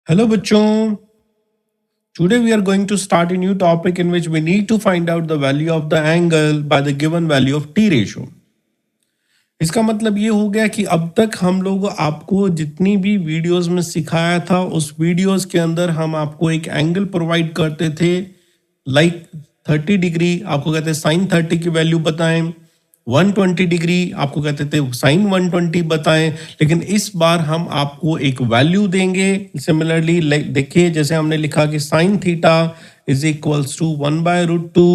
Hello बच्चों, today we are going to start a new topic in which we need to find out the value of the angle by the given value of t ratio. इसका मतलब ये हो गया कि अब तक हम लोग आपको जितनी भी वीडियोस में सिखाया था उस वीडियोस के अंदर हम आपको एक एंगल प्रोवाइड करते थे लाइक 30 डिग्री आपको कहते हैं साइन 30 की वैल्यू बताएं, 120 डिग्री आपको कहते थे साइन 120 बताएं। लेकिन इस बार हम आपको एक वैल्यू देंगे। सिमिलरली देखिए जैसे हमने लिखा कि sine theta is equals to 1/√2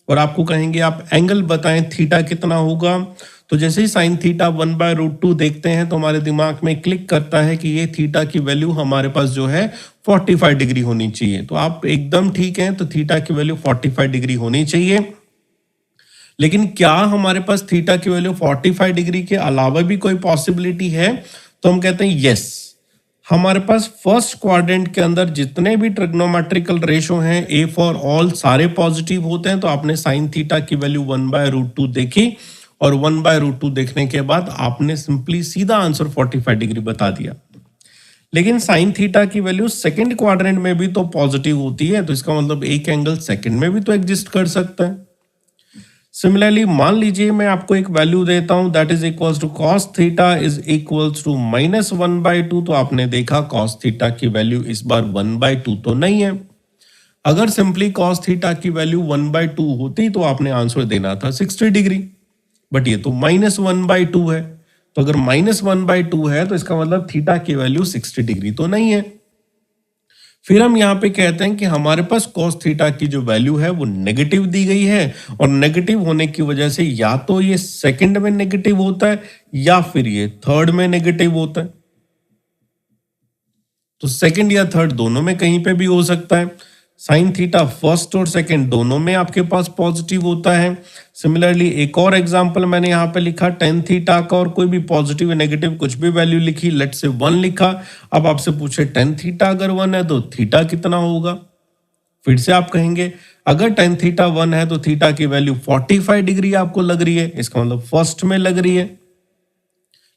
और आपको कहेंगे आप एंगल बताएं थीटा कितना होगा। तो जैसे ही साइन थीटा 1/√2 देखते हैं तो हमारे दिमाग में क्लिक करता है कि ये थीटा की वैल्यू हमारे पास जो है 45 डिग्री होनी चाहिए। तो आप एकदम ठीक हैं, तो थीटा की वैल्यू 45 डिग्री होनी चाहिए। लेकिन क्या हमारे पास थीटा की वैल्यू 45 डिग्री के अलावा भी कोई पॉसिबिलिटी है? तो हम कहते हैं यस। हमारे पास फर्स्ट क्वाड्रेंट के अंदर जितने भी ट्रिग्नोमेट्रिकल रेशो हैं ए फॉर ऑल सारे पॉजिटिव होते हैं। तो आपने साइन थीटा की वैल्यू 1/√2 देखी और 1/√2 देखने के बाद आपने सिंपली सीधा आंसर 45 डिग्री बता दिया। लेकिन साइन थीटा की वैल्यू सेकंड क्वाड्रेंट में भी तो पॉजिटिव होती है, तो इसका मतलब एक एंगल सेकंड में भी तो एग्जिस्ट कर सकता है। सिमिलरली मान लीजिए मैं आपको एक वैल्यू देता हूं that is equals to cos theta is equals to -1/2। तो आपने देखा कॉस थीटा की वैल्यू इस बार 1/2 तो नहीं है। अगर सिंपली कॉस थीटा की वैल्यू 1/2 होती तो आपने आंसर देना था 60 डिग्री, बट ये तो -1/2 है। तो अगर -1/2 है तो इसका मतलब थीटा की वैल्यू 60 डिग्री तो नहीं है। फिर हम यहाँ पे कहते हैं कि हमारे पास cos थीटा की जो वैल्यू है वो नेगेटिव दी गई है और नेगेटिव होने की वजह से या तो ये सेकंड में नेगेटिव होता है या फिर ये थर्ड में नेगेटिव होता है। तो सेकंड या थर्ड दोनों में कहीं पे भी हो सकता है। साइन थीटा फर्स्ट और सेकंड दोनों में आपके पास पॉजिटिव होता है। सिमिलरली एक और एग्जांपल मैंने यहाँ पे लिखा टेन थीटा का और कोई भी पॉजिटिव या नेगेटिव कुछ भी वैल्यू लिखी, लेट से 1 लिखा। अब आपसे पूछे टेन थीटा अगर 1 है तो थीटा कितना होगा? फिर से आप कहेंगे अगर टेन थीटा 1 है तो थीटा की वैल्यू 45 डिग्री आपको लग रही है, इसका मतलब फर्स्ट में लग रही है।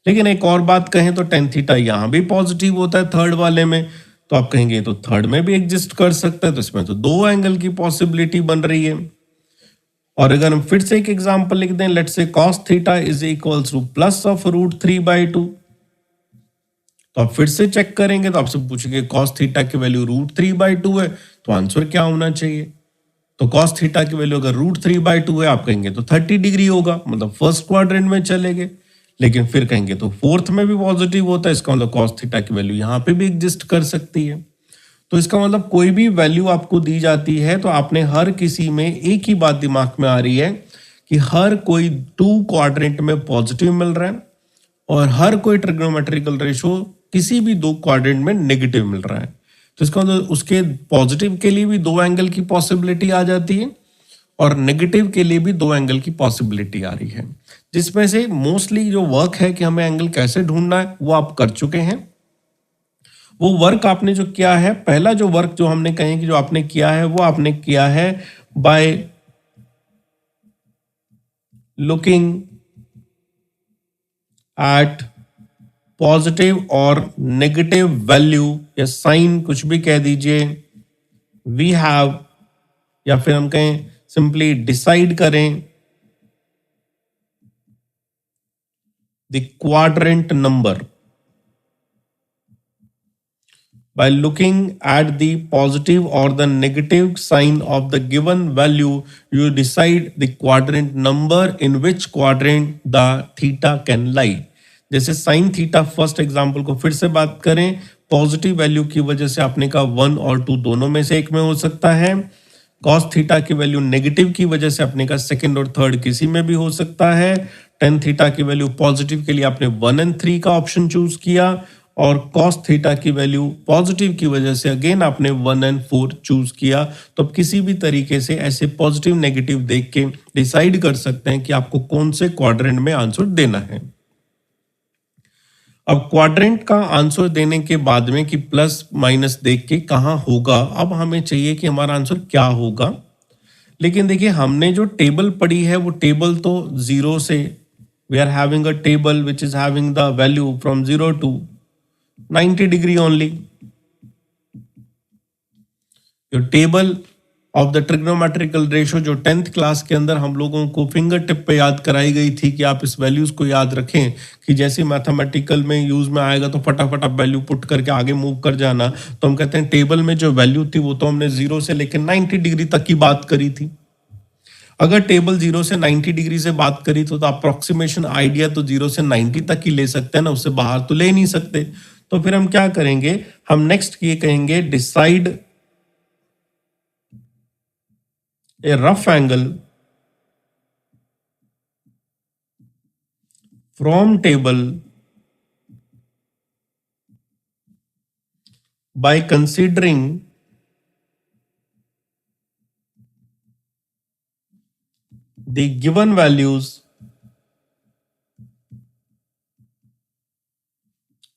लेकिन एक और बात कहें तो टेन थीटा यहां भी पॉजिटिव होता है थर्ड वाले में, तो आप कहेंगे तो थर्ड में भी एग्जिस्ट कर सकता है। तो इसमें तो दो एंगल की पॉसिबिलिटी बन रही है। और अगर हम फिर से एक एग्जांपल लिख दें, let's say cos theta is equals to +√3/2। तो आप फिर से चेक करेंगे तो आपसे पूछेंगे cos थीटा की वैल्यू √3/2 है, तो आंसर क्या होना चाहिए? तो cos थीटा की वैल्यू अगर √3/2 है आप कहेंगे तो 30 डिग्री होगा, मतलब फर्स्ट क्वाड्रेंट में चलेंगे। लेकिन फिर कहेंगे तो फोर्थ में भी पॉजिटिव होता है, इसका मतलब cos थीटा की वैल्यू यहाँ पे भी एग्जिस्ट कर सकती है। तो इसका मतलब कोई भी वैल्यू आपको दी जाती है तो आपने हर किसी में एक ही बात दिमाग में आ रही है कि हर कोई 2 क्वाड्रेंट में पॉजिटिव मिल रहा है और हर कोई ट्रिग्नोमेट्रिकल रेशो किसी भी 2 क्वाड्रेंट में नेगेटिव मिल रहा है। तो इसका मतलब उसके पॉजिटिव के लिए भी 2 एंगल की पॉसिबिलिटी आ जाती है और नेगेटिव के लिए भी 2 एंगल की पॉसिबिलिटी आ रही है, जिसमें से मोस्टली जो वर्क है कि हमें एंगल कैसे ढूंढना है वो आप कर चुके हैं। वो वर्क आपने जो किया है, पहला जो वर्क जो हमने कहें कि जो आपने किया है वो आपने किया है बाय लुकिंग एट पॉजिटिव और नेगेटिव वैल्यू या साइन कुछ भी कह दीजिए, वी हैव, या फिर हम कहें सिंपली डिसाइड करें the quadrant number by looking at the positive or the negative sign of the given value. You decide the quadrant number in which quadrant the theta can lie. जैसे sine theta first example को फिर से बात करें, positive value की वजह से आपने कहा 1 और 2 दोनों में से एक में हो सकता है। कॉस थीटा की वैल्यू नेगेटिव की वजह से आपने कहा सेकंड और थर्ड किसी में भी हो सकता है। टेन थीटा की वैल्यू पॉजिटिव के लिए आपने 1 और 3 का ऑप्शन चूज किया और cos थीटा की वैल्यू पॉजिटिव की वजह से अगेन आपने 1 और 4 चूज किया। तो अब किसी भी तरीके से ऐसे पॉजिटिव नेगेटिव देख के डिसाइड कर सकते हैं कि आपको कौन से क्वाड्रेंट में आंसर देना है। अब क्वाड्रेंट का आंसर देने के बाद में कि प्लस माइनस देख के कहाँ होगा, अब हमें चाहिए कि हमारा आंसर क्या होगा। लेकिन देखिए हमने जो टेबल पढ़ी है वो टेबल तो 0 से, we are having a table which is having the value from 0 to 90 degree only. जो table of the trigonometrical ratio जो 10th क्लास के अंदर हम लोगों को फिंगर टिप पे याद कराई गई थी कि आप इस वैल्यूज को याद रखें कि जैसे मैथमेटिकल में यूज में आएगा तो फटाफट आप वैल्यू पुट करके आगे मूव कर जाना। तो हम कहते हैं टेबल में जो वैल्यू थी वो तो हमने 0 से लेकर 90 डिग्री तक की बात करी थी। अगर टेबल 0 से 90 डिग्री से बात करी तो अप्रोक्सीमेशन आइडिया तो 0 से 90 तक ही ले सकते हैं ना, उससे बाहर तो ले नहीं सकते। तो फिर हम क्या करेंगे, हम नेक्स्ट ये कहेंगे decide a rough angle from table by considering the given values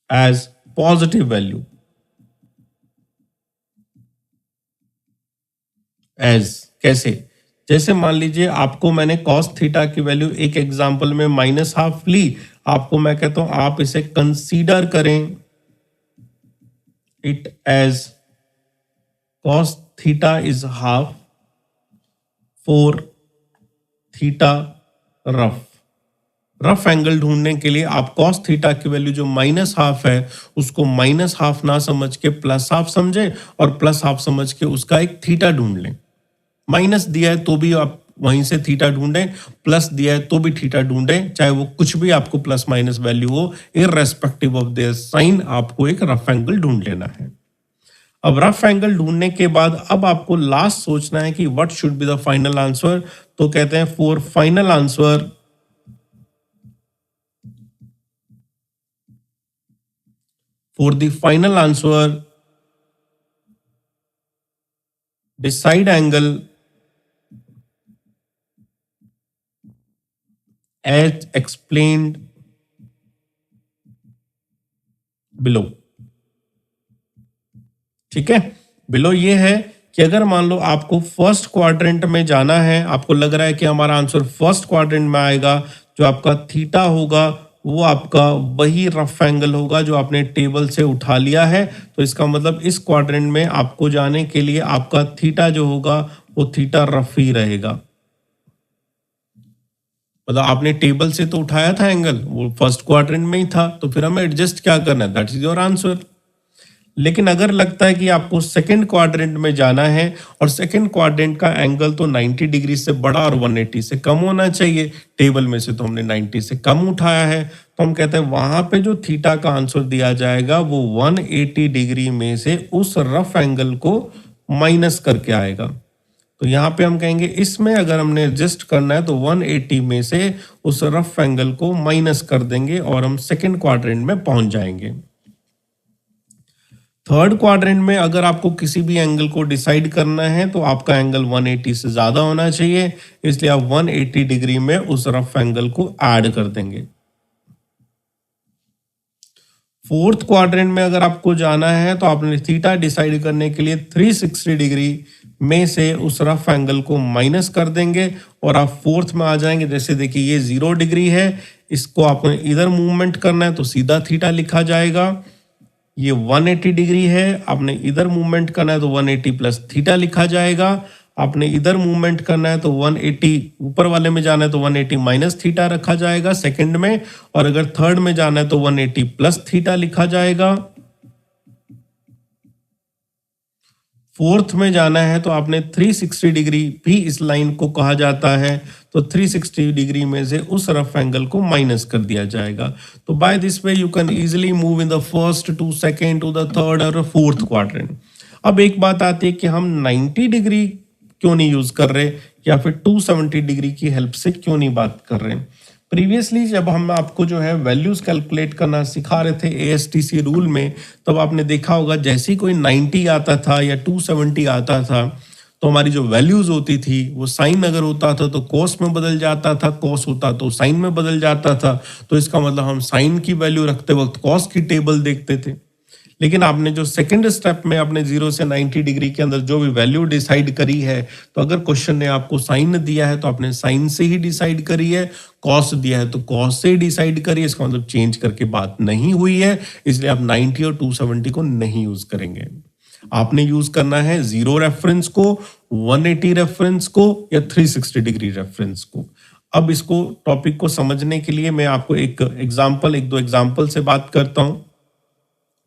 as positive value as कैसे, जैसे मान लीजिए आपको मैंने cos थीटा की वैल्यू एक एग्जांपल में -½ ली, आपको मैं कहता हूं आप इसे कंसीडर करें it as cos theta is half for theta rough angle ढूंढने के लिए आप cos थीटा की वैल्यू जो -½ है उसको -½ ना समझ के +½ समझे और +½ समझ के उसका एक थीटा ढूंढ लें। माइनस दिया है तो भी आप वहीं से थीटा ढूंढें, प्लस दिया है तो भी थीटा ढूंढें, चाहे वो कुछ भी आपको प्लस माइनस वैल्यू हो, इररेस्पेक्टिव ऑफ देयर साइन आपको एक रफ एंगल ढूंढ लेना है। अब रफ एंगल ढूंढने के बाद अब आपको लास्ट सोचना है कि what should be the final answer. तो कहते हैं for final answer decide angle as explained below। ठीक है, बिलो ये है कि अगर मान लो आपको फर्स्ट क्वाड्रेंट में जाना है, आपको लग रहा है कि हमारा आंसर फर्स्ट क्वाड्रेंट में आएगा, जो आपका थीटा होगा वो आपका वही रफ एंगल होगा जो आपने टेबल से उठा लिया है। तो इसका मतलब इस क्वाड्रेंट में आपको जाने के लिए आपका थीटा जो होगा वो थीटा रफ ही रहेगा। मतलब आपने टेबल से तो उठाया था एंगल, वो फर्स्ट क्वाड्रेंट में ही था, तो फिर हमें एडजस्ट क्या करना है, दैट इज योर आंसर। लेकिन अगर लगता है कि आपको सेकंड क्वाड्रेंट में जाना है और सेकंड क्वाड्रेंट का एंगल तो 90 डिग्री से बड़ा और 180 से कम होना चाहिए, टेबल में से तो हमने 90 से कम उठाया है, तो हम कहते हैं वहां पे जो थीटा का आंसर दिया जाएगा वो 180 डिग्री में से उस रफ एंगल को माइनस करके आएगा। तो यहाँ पे हम कहेंगे इसमें अगर हमने एडजस्ट करना है तो 180 में से उस रफ एंगल को माइनस कर देंगे और हम सेकंड क्वाड्रेंट में पहुंच जाएंगे। थर्ड क्वाड्रेंट में अगर आपको किसी भी एंगल को डिसाइड करना है तो आपका एंगल 180 से ज्यादा होना चाहिए, इसलिए आप 180 डिग्री में उस रफ एंगल को ऐड कर देंगे। फोर्थ क्वाड्रेंट में अगर आपको जाना है तो आपने थीटा डिसाइड करने के लिए 360 डिग्री में से उस रफ एंगल को माइनस कर देंगे और आप फोर्थ में आ जाएंगे। जैसे देखिए ये 0 डिग्री है, इसको आपने इधर मूवमेंट करना है तो सीधा थीटा लिखा जाएगा। ये 180 डिग्री है, आपने इधर मूवमेंट करना है तो 180 प्लस थीटा लिखा जाएगा। आपने इधर मूवमेंट करना है तो 180 ऊपर वाले में जाना है तो 180 माइनस थीटा रखा जाएगा सेकंड में, और अगर थर्ड में जाना है तो 180 प्लस थीटा लिखा जाएगा। फोर्थ में जाना है तो आपने 360 डिग्री भी इस लाइन को कहा जाता है, तो 360 डिग्री में से उस रफ एंगल को माइनस कर दिया जाएगा। तो by this way you can easily move in the first to second to the third और फोर्थ क्वाड्रेंट। अब एक बात आती है कि हम 90 डिग्री क्यों नहीं यूज कर रहे या फिर 270 डिग्री की हेल्प से क्यों नहीं बात कर रहे। प्रीवियसली जब हम आपको जो है वैल्यूज कैलकुलेट करना सिखा रहे थे एएसटीसी रूल में, तब आपने देखा होगा जैसे ही कोई 90 आता था या 270 आता था तो हमारी जो वैल्यूज होती थी वो साइन अगर होता था तो कॉस में बदल जाता था, कॉस होता तो साइन में बदल जाता था। तो इसका मतलब हम साइन की वैल्यू रखते वक्त कॉस की टेबल देखते थे। लेकिन आपने जो सेकंड स्टेप में आपने 0 से 90 डिग्री के अंदर जो भी वैल्यू डिसाइड करी है, तो अगर क्वेश्चन ने आपको साइन दिया है तो आपने साइन से ही डिसाइड करी है, कॉस दिया है तो कॉस से ही डिसाइड करी है। इसका मतलब चेंज करके बात नहीं हुई है, इसलिए आप 90 और 270 को नहीं यूज करेंगे। आपने यूज करना है 0 रेफरेंस को, 180 रेफरेंस को या 360 डिग्री रेफरेंस को। अब इसको टॉपिक को समझने के लिए मैं आपको एक दो एग्जाम्पल से बात करता हूं।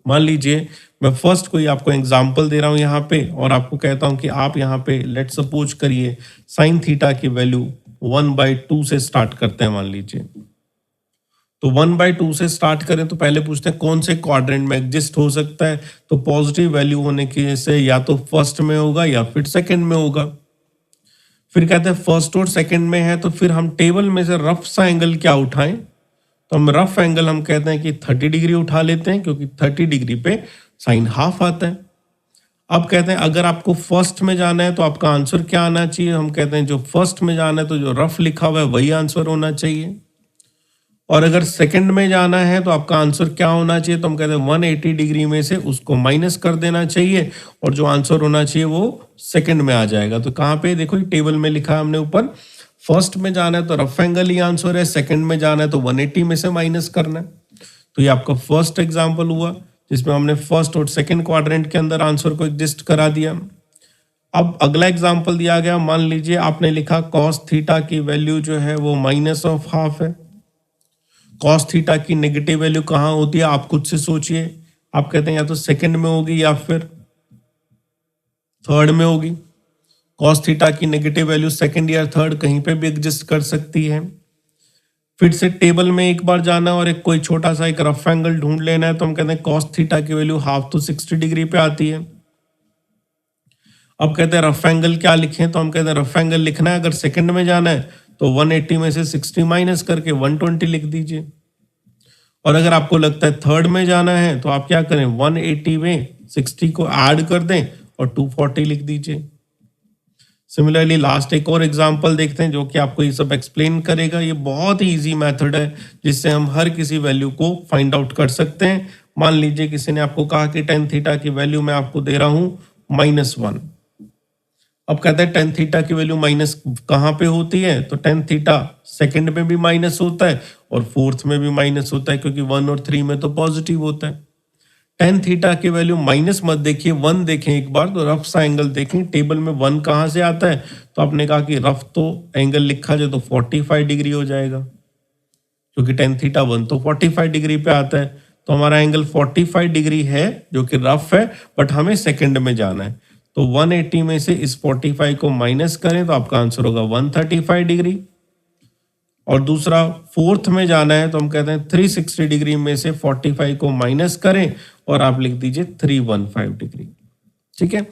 मान लीजिए मैं फर्स्ट कोई आपको एग्जाम्पल दे रहा हूं यहाँ पे और आपको कहता हूं कि आप यहाँ पे लेट सपोज करिए साइन थीटा की वैल्यू 1/2 से स्टार्ट करते हैं। मान लीजिए तो 1/2 से स्टार्ट करें तो पहले पूछते हैं कौन से क्वाड्रेंट में एग्जिस्ट हो सकता है। तो पॉजिटिव वैल्यू होने की से या तो फर्स्ट में होगा या फिर सेकंड में होगा। फिर कहते हैं फर्स्ट और सेकंड में है तो फिर हम टेबल में से रफ सा एंगल क्या उठाएं। तो हम रफ एंगल हम कहते हैं कि 30 डिग्री उठा लेते हैं क्योंकि 30 डिग्री पे साइन हाफ आता है। अब कहते हैं अगर आपको फर्स्ट में जाना है तो आपका आंसर क्या आना चाहिए। हम कहते हैं जो फर्स्ट में जाना है तो जो रफ लिखा हुआ है वही आंसर होना चाहिए। और अगर सेकंड में जाना है तो आपका आंसर क्या होना चाहिए। तो हम कहते हैं 180 डिग्री में से उसको माइनस कर देना चाहिए और जो आंसर होना चाहिए वो सेकंड में आ जाएगा। तो कहाँ पे देखो टेबल में लिखा है हमने ऊपर, फर्स्ट में जाना है तो रफ एंगल ही आंसर है, सेकंड में जाना है तो 180 में से माइनस करना है। तो ये आपका फर्स्ट एग्जाम्पल हुआ जिसमें हमने फर्स्ट और सेकंड क्वाड्रेंट के अंदर आंसर को एग्जिस्ट करा दिया। अब अगला एग्जाम्पल दिया गया, मान लीजिए आपने लिखा कॉस थीटा की वैल्यू जो है वो -12 है। कॉस थीटा की नेगेटिव वैल्यू कहाँ होती है आप खुद से सोचिए। आप कहते हैं या तो सेकंड में होगी या फिर थर्ड में होगी। कॉस थीटा की नेगेटिव वैल्यू सेकंड या थर्ड कहीं पे भी एग्जिस्ट कर सकती है। फिर से टेबल में एक बार जाना और एक कोई छोटा सा एक रफ एंगल ढूंढ लेना है। तो हम कहते हैं कॉस थीटा की वैल्यू हाफ तो 60 डिग्री पे आती है। अब कहते हैं रफ एंगल क्या लिखें। तो हम कहते हैं रफ एंगल लिखना है अगर सेकंड में जाना है तो 180 में से 60 माइनस करके 120 लिख दीजिए। और अगर आपको लगता है थर्ड में जाना है तो आप क्या करें 180 में 60 को ऐड कर दें और 240 लिख दीजिए। सिमिलरली लास्ट एक और एग्जांपल देखते हैं जो कि आपको ये सब एक्सप्लेन करेगा। ये बहुत ही इजी मेथड है जिससे हम हर किसी वैल्यू को फाइंड आउट कर सकते हैं। मान लीजिए किसी ने आपको कहा कि tan थीटा की वैल्यू मैं आपको दे रहा हूं -1। अब कहते हैं tan थीटा की वैल्यू माइनस कहाँ पे होती है। तो tan थीटा सेकंड में भी माइनस होता है और फोर्थ में भी माइनस होता है क्योंकि 1 और 3 में तो पॉजिटिव होता है। tan थीटा की वैल्यू माइनस मत देखिए, 1 देखें एक बार तो रफ सा एंगल देखें। टेबल में 1 कहाँ से आता है तो आपने कहा कि रफ तो एंगल लिखा जाए तो 45 डिग्री हो जाएगा क्योंकि tan थीटा 1 तो 45 डिग्री पे आता है। तो हमारा एंगल 45 डिग्री है जो कि रफ है बट हमें सेकंड में जाना है। तो 180 में से इस 45 को माइनस करें तो आपका आंसर होगा 135 डिग्री। और दूसरा फोर्थ में जाना है तो हम कहते हैं 360 डिग्री में से 45 को माइनस करें और आप लिख दीजिए 315 डिग्री। ठीक है।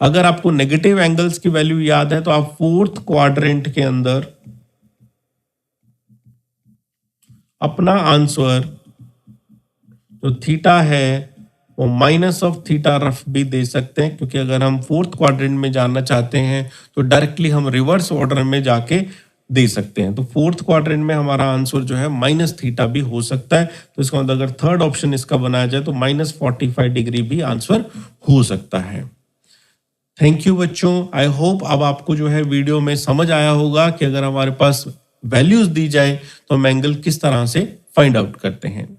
अगर आपको नेगेटिव एंगल्स की वैल्यू याद है तो आप फोर्थ क्वाड्रेंट के अंदर अपना आंसर जो थीटा है वो -θ रफ भी दे सकते हैं क्योंकि अगर हम फोर्थ क्वाड्रेंट में जाना चाहते हैं तो डायरेक्टली हम रिवर्स ऑर्डर में जाके दे सकते हैं। तो फोर्थ क्वाड्रेंट में हमारा आंसर जो है -θ भी हो सकता है। तो इसका मतलब अगर थर्ड ऑप्शन इसका बनाया जाए तो -45 डिग्री भी आंसर हो सकता है। थैंक यू बच्चों। आई होप अब आपको जो है वीडियो में समझ आया होगा कि अगर हमारे पास वैल्यूज दी जाए तो हम एंगल किस तरह से फाइंड आउट करते हैं।